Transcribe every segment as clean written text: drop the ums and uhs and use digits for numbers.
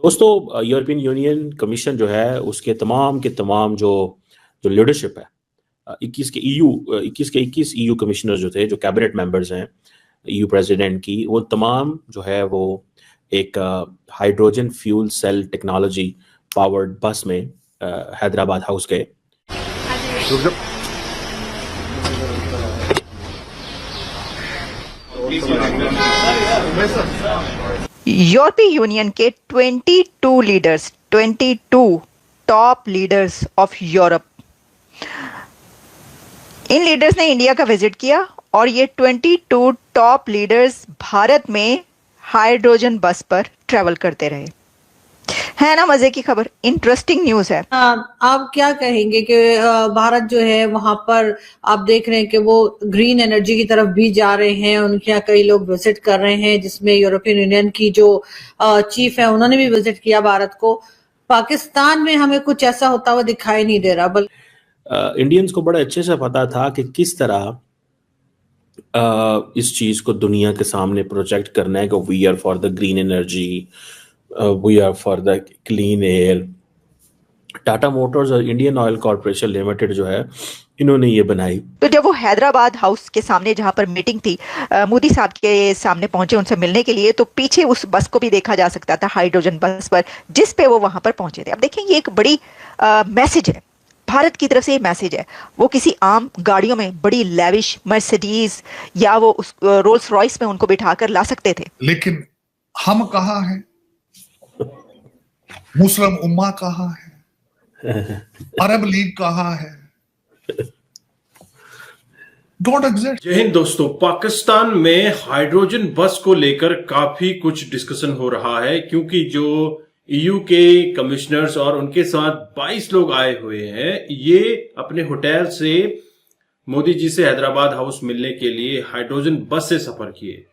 दोस्तों, European union commission जो है उसके तमाम के तमाम जो जो लीडरशिप है, 21 ईयू कमिश्नर जो थे, जो कैबिनेट मेंबर्स हैं ईयू प्रेसिडेंट की, वो तमाम जो है वो एक hydrogen fuel cell technology powered bus में हैदराबाद हाउस गए। यूरोपीय यूनियन के 22 टॉप लीडर्स ऑफ यूरोप, इन लीडर्स ने इंडिया का विजिट किया और ये 22 टॉप लीडर्स भारत में हाइड्रोजन बस पर ट्रेवल करते रहे। है ना मजे की खबर, इंटरेस्टिंग न्यूज है। आप क्या कहेंगे कि भारत जो है वहां पर आप देख रहे हैं कि वो ग्रीन एनर्जी की तरफ भी जा रहे हैं, उनके यहाँ कई लोग विजिट कर रहे हैं, जिसमें यूरोपियन यूनियन की जो चीफ है उन्होंने भी विजिट किया भारत को। पाकिस्तान में हमें कुछ ऐसा होता हुआ दिखाई नहीं दे रहा। बल्कि इंडियंस को बड़े अच्छे से पता था कि किस तरह इस चीज को दुनिया के सामने प्रोजेक्ट करना है कि we are for the green energy, we are for the clean air. Tata Motors और इंडियन ऑयल कॉर्पोरेशन लिमिटेड जो है, इन्होंने ये बनाई। तो जब वो हैदराबाद हाउस के सामने जहां पर मीटिंग थी, मोदी साहब के सामने पहुंचे उनसे मिलने के लिए, तो पीछे उस बस को भी देखा जा सकता था, हाइड्रोजन बस पर, जिस पे वो वहां पर पहुंचे थे। अब देखें, ये एक बड़ी मैसेज है, भारत की तरफ से ये मैसेज है। वो किसी आम गाड़ियों में, बड़ी लेविश मर्सिडीज या वो उस रोल्स रॉयस में उनको बिठाकर ला सकते थे, लेकिन हम कहाँ हैं, मुस्लिम उम्मा कहाँ है, अरब लीग कहाँ है, डोंट एग्जिस्ट। जय हिंद दोस्तों, पाकिस्तान में हाइड्रोजन बस को लेकर काफी कुछ डिस्कशन हो रहा है, क्योंकि जो ईयू के कमिश्नर्स और उनके साथ 22 लोग आए हुए हैं, ये अपने होटल से मोदी जी से हैदराबाद हाउस मिलने के लिए हाइड्रोजन बस से सफर किए।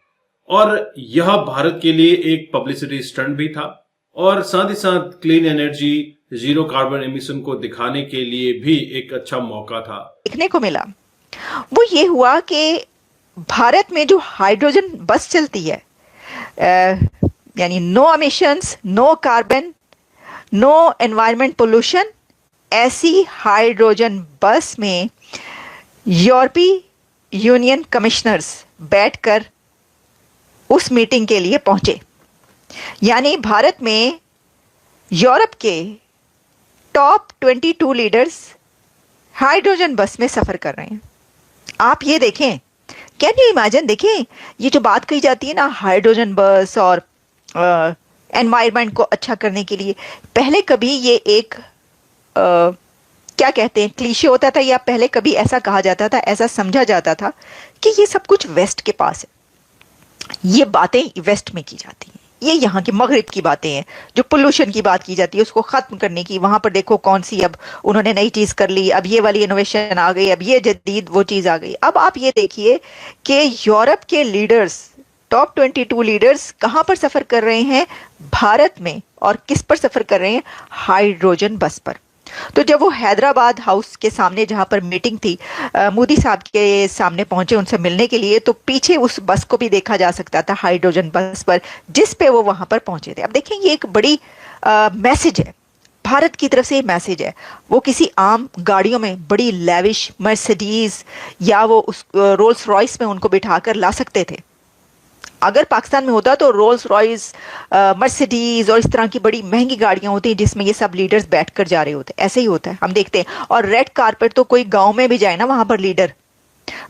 और यह भारत के लिए एक पब्लिसिटी स्टंट भी था, और साथ ही साथ clean energy, zero carbon emission को दिखाने के लिए भी एक अच्छा मौका था। देखने को मिला वो ये हुआ कि भारत में जो हाइड्रोजन बस चलती है, यानी no emissions, no carbon, no environment pollution, ऐसी हाइड्रोजन बस में यूरोपीय यूनियन कमिश्नर्स बैठकर उस मीटिंग के लिए पहुंचे। यानी भारत में यूरोप के टॉप 22 लीडर्स हाइड्रोजन बस में सफर कर रहे हैं। आप ये देखें, कैन यू इमेजिन, देखें ये जो बात कही जाती है ना, हाइड्रोजन बस और एनवायरनमेंट को अच्छा करने के लिए, पहले कभी ये एक क्या कहते हैं, क्लीशे होता था, या पहले कभी ऐसा कहा जाता था, ऐसा समझा जाता था कि ये सब कुछ वेस्ट के पास है, ये बातें वेस्ट में की जाती हैं, ये यहाँ की मगरिब की बातें हैं। जो पोल्यूशन की बात की जाती है उसको खत्म करने की, वहां पर देखो कौन सी अब उन्होंने नई चीज कर ली, अब ये वाली इनोवेशन आ गई, अब ये जदीद वो चीज आ गई। अब आप ये देखिए कि यूरोप के लीडर्स, टॉप 22 लीडर्स कहां पर सफर कर रहे हैं, भारत में, और किस पर सफर कर रहे हैं, हाइड्रोजन बस पर। तो जब वो हैदराबाद हाउस के सामने जहां पर मीटिंग थी, मोदी साहब के सामने पहुंचे उनसे मिलने के लिए, तो पीछे उस बस को भी देखा जा सकता था, हाइड्रोजन बस पर, जिस पे वो वहां पर पहुंचे थे। अब देखें, ये एक बड़ी मैसेज है, भारत की तरफ से ये मैसेज है। वो किसी आम गाड़ियों में, बड़ी लेविश मर्सिडीज या वो उस रोल्स रॉयस में उनको बिठाकर ला सकते थे। अगर पाकिस्तान में होता तो रोल्स रॉयस, मर्सिडीज और इस तरह की बड़ी महंगी गाड़ियां होती जिसमें ये सब लीडर्स बैठकर जा रहे होते। ऐसे ही होता है, हम देखते हैं। और रेड कारपेट तो कोई गांव में भी जाए ना, वहां पर लीडर,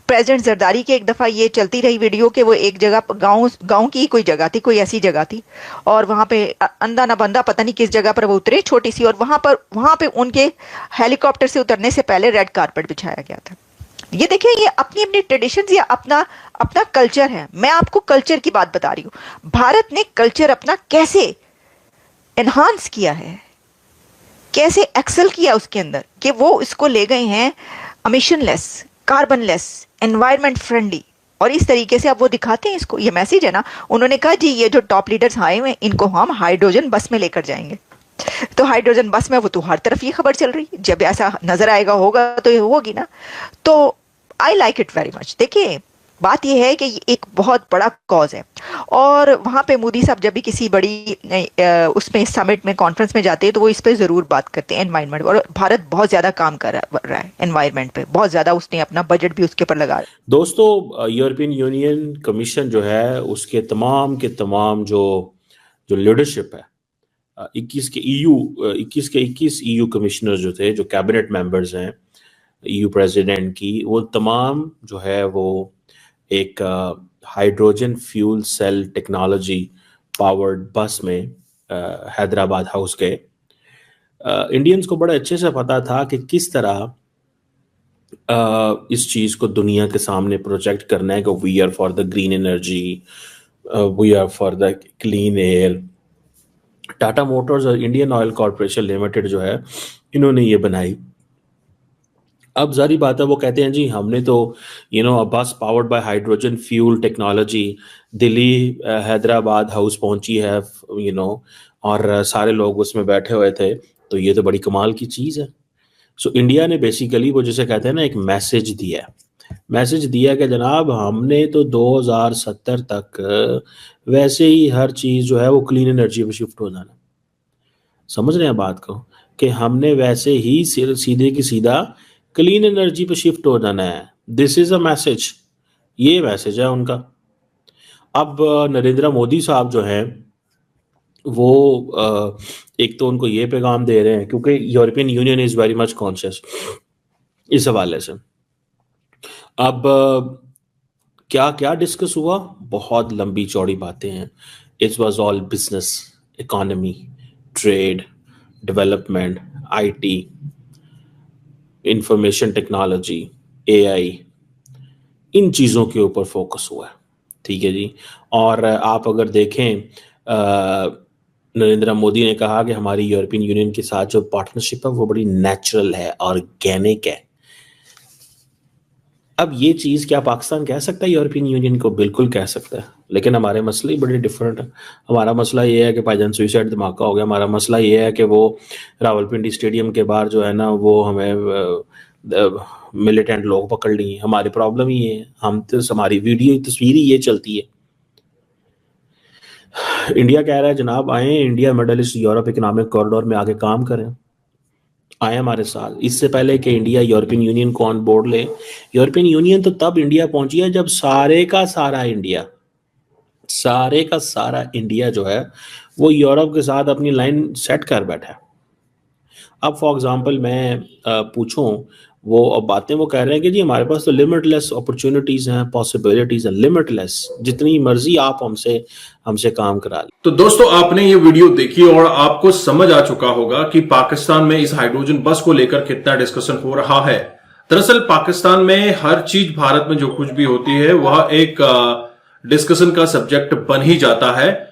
प्रेसिडेंट जरदारी की एक दफा ये चलती रही वीडियो कि वो एक जगह, गांव की कोई जगह थी, कोई ऐसी जगह थी, और वहां पे अंधा ना बंदा पता नहीं किस जगह पर वो उतरे, छोटी सी, और वहां पे उनके हेलीकॉप्टर से उतरने से पहले रेड कारपेट बिछाया गया था। ये देखिए, ये अपनी अपनी ट्रेडिशंस या अपना अपना कल्चर है। मैं आपको कल्चर की बात बता रही हूं, भारत ने कल्चर अपना कैसे एनहांस किया है, कैसे एक्सेल किया उसके अंदर, कि वो इसको ले गए हैं एमिशनलेस, कार्बनलेस, एनवायरनमेंट फ्रेंडली, और इस तरीके से अब वो दिखाते हैं इसको। ये मैसेज है ना, उन्होंने कहा जी ये जो टॉप लीडर्स आए हुए हैं इनको हम हाइड्रोजन बस में लेकर जाएंगे। तो हाइड्रोजन बस में, वो तो हर तरफ ये खबर चल रही है, जब ऐसा नजर आएगा होगा तो ये होगी ना। तो I like it very much. देखिए, बात यह है कि ये एक बहुत बड़ा कॉज है। और वहाँ पे मोदी साहब जब भी किसी बड़ी उसमें समिट में कॉन्फ्रेंस में जाते हैं तो वो इस पे ज़रूर बात करते हैं एनवायरनमेंट, और भारत बहुत ज़्यादा काम कर रहा है एनवायरनमेंट पे, बहुत ज़्यादा उसने अपना बजट भी उसके ऊपर लगा रहा है। दोस्तों, यूरोपियन यूनियन कमीशन जो है उसके तमाम के तमाम जो लीडरशिप है, 21 ईयू कमिश्नर जो थे, जो कैबिनेट मेंबर्स हैं ईयू प्रेसिडेंट की, वो तमाम जो है वो एक hydrogen fuel cell technology powered bus में हैदराबाद हाउस गए। इंडियंस को बड़े अच्छे से पता था कि किस तरह इस चीज़ को दुनिया के सामने प्रोजेक्ट करना है कि we are for the green energy, we are for the clean air. Tata Motors और इंडियन ऑयल कॉरपोरेशन लिमिटेड जो है, इन्होंने ये बनाई। अब जारी बात है, वो कहते हैं जी हमने तो बस powered by hydrogen fuel technology Delhi Hyderabad house पहुंची है, और सारे लोग उसमें बैठे हुए थे, तो ये तो बड़ी कमाल की चीज़ है। सो इंडिया ने बेसिकली वो जिसे कहते हैं ना, एक मैसेज दिया कि जनाब हमने तो 2070 तक वैसे ही हर चीज़ जो है वो क्लीन एनर्जी पे शिफ्ट हो जाना। समझ रहे हैं बात को, कि हमने वैसे ही सीधे की सीधा क्लीन एनर्जी पे शिफ्ट हो जाना है। दिस इज अ मैसेज, ये मैसेज है उनका। अब नरेंद्र मोदी साहब जो हैं वो एक तो उनको ये पैगाम दे रहे हैं, क्योंकि European union is very much conscious इस हवाले से। अब क्या क्या डिस्कस हुआ, बहुत लंबी चौड़ी बातें हैं। It was all business, economy, trade, development, IT, information technology, AI, इन चीज़ों के ऊपर फोकस हुआ है। ठीक है जी। और आप अगर देखें, नरेंद्र मोदी ने कहा कि हमारी यूरोपियन यूनियन के साथ जो पार्टनरशिप है वो बड़ी नेचुरल है, ऑर्गेनिक है। अब ये चीज़ क्या पाकिस्तान कह सकता है यूरोपियन यूनियन को? बिल्कुल कह सकता है, लेकिन हमारे मसले ही बड़े डिफरेंट है। हमारा मसला ये है कि भाईजान सुइसाइड धमाका हो गया। हमारा मसला ये है कि वो रावलपिंडी स्टेडियम के बाहर जो है ना, वो हमें मिलिटेंट लोग पकड़ लिए। हमारी प्रॉब्लम ही है, हम तो हमारी वीडियो तस्वीर ही ये चलती है। इंडिया कह रहा है जनाब आए India middle east Europe economic corridor में आके काम करें, आए हमारे साथ। इससे पहले कि इंडिया यूरोपियन यूनियन को ऑन बोर्ड ले, यूरोपियन यूनियन तो तब इंडिया पहुंची है जब सारे का सारा इंडिया जो है वो यूरोप के साथ अपनी लाइन सेट कर बैठा है। अब फॉर एग्जांपल मैं पूछूं, वो अब बातें वो कह रहे हैं कि जी हमारे पास तो लिमिटलेस अपॉर्चुनिटीज हैं, पॉसिबिलिटीज हैं, लिमिटलेस, जितनी मर्जी आप हमसे काम करा लें। तो दोस्तों, आपने ये वीडियो देखी और आपको समझ आ चुका होगा कि पाकिस्तान में इस हाइड्रोजन बस को लेकर कितना डिस्कशन हो रहा है। दरअसल पाकिस्तान में हर चीज, भारत में जो कुछ भी होती है वह एक डिस्कशन का सब्जेक्ट बन ही जाता है।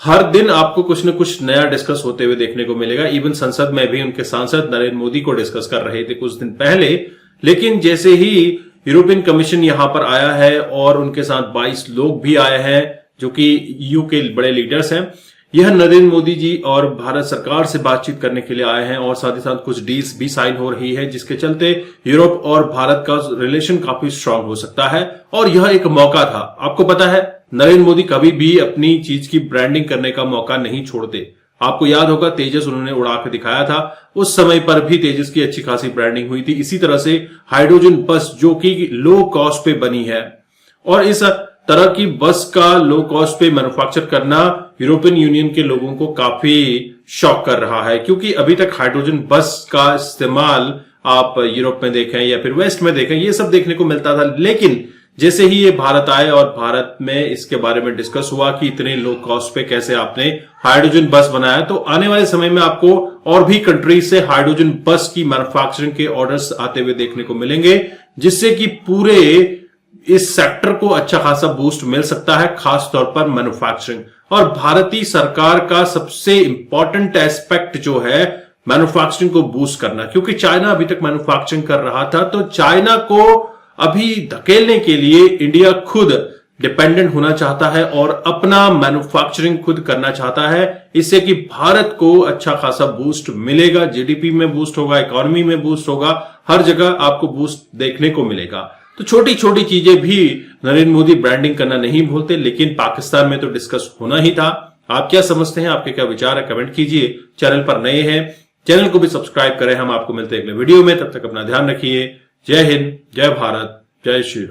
हर दिन आपको कुछ न कुछ नया डिस्कस होते हुए देखने को मिलेगा। इवन संसद में भी उनके सांसद नरेंद्र मोदी को डिस्कस कर रहे थे कुछ दिन पहले, लेकिन जैसे ही यूरोपियन कमीशन यहां पर आया है और उनके साथ 22 लोग भी आए हैं जो कि ईयू के बड़े लीडर्स हैं, यह नरेंद्र मोदी जी और भारत सरकार से बातचीत करने के लिए आए हैं, और साथ ही साथ कुछ डील्स भी साइन हो रही है जिसके चलते यूरोप और भारत का रिलेशन काफी स्ट्रांग हो सकता है। और यह एक मौका था। आपको पता है नरेंद्र मोदी कभी भी अपनी चीज की ब्रांडिंग करने का मौका नहीं छोड़ते। आपको याद होगा तेजस उन्होंने उड़ा के दिखाया था, उस समय पर भी तेजस की अच्छी खासी ब्रांडिंग हुई थी। इसी तरह से हाइड्रोजन बस जो कि लो कॉस्ट पे बनी है, और इस तरह की बस का लो कॉस्ट पे मैन्युफैक्चर करना यूरोपियन यूनियन के लोगों को काफी शॉक कर रहा है, क्योंकि अभी तक हाइड्रोजन बस का इस्तेमाल आप यूरोप में देखें या फिर वेस्ट में देखें, ये सब देखने को मिलता था। लेकिन जैसे ही ये भारत आए और भारत में इसके बारे में डिस्कस हुआ कि इतने लो कॉस्ट पे कैसे आपने हाइड्रोजन बस बनाया, तो आने वाले समय में आपको और भी कंट्रीज से हाइड्रोजन बस की मैन्युफैक्चरिंग के ऑर्डर्स आते हुए देखने को मिलेंगे, जिससे कि पूरे इस सेक्टर को अच्छा खासा बूस्ट मिल सकता है, खास तौर पर मैन्युफैक्चरिंग। और भारतीय सरकार का सबसे इंपॉर्टेंट एस्पेक्ट जो है मैन्युफैक्चरिंग को बूस्ट करना, क्योंकि चाइना अभी तक मैन्युफैक्चरिंग कर रहा था, तो चाइना को अभी धकेलने के लिए इंडिया खुद डिपेंडेंट होना चाहता है और अपना मैन्युफैक्चरिंग खुद करना चाहता है। इससे कि भारत को अच्छा खासा बूस्ट मिलेगा, जीडीपी में बूस्ट होगा, इकोनॉमी में बूस्ट होगा, हर जगह आपको बूस्ट देखने को मिलेगा। तो छोटी छोटी चीजें भी नरेंद्र मोदी ब्रांडिंग करना नहीं भूलते, लेकिन पाकिस्तान में तो डिस्कस होना ही था। आप क्या समझते हैं, आपके क्या विचार है, कमेंट कीजिए। चैनल पर नए हैं, चैनल को भी सब्सक्राइब करें। हम आपको मिलते हैं अगले वीडियो में, तब तक अपना ध्यान रखिए। जय हिंद, जय भारत, जय श्री राम।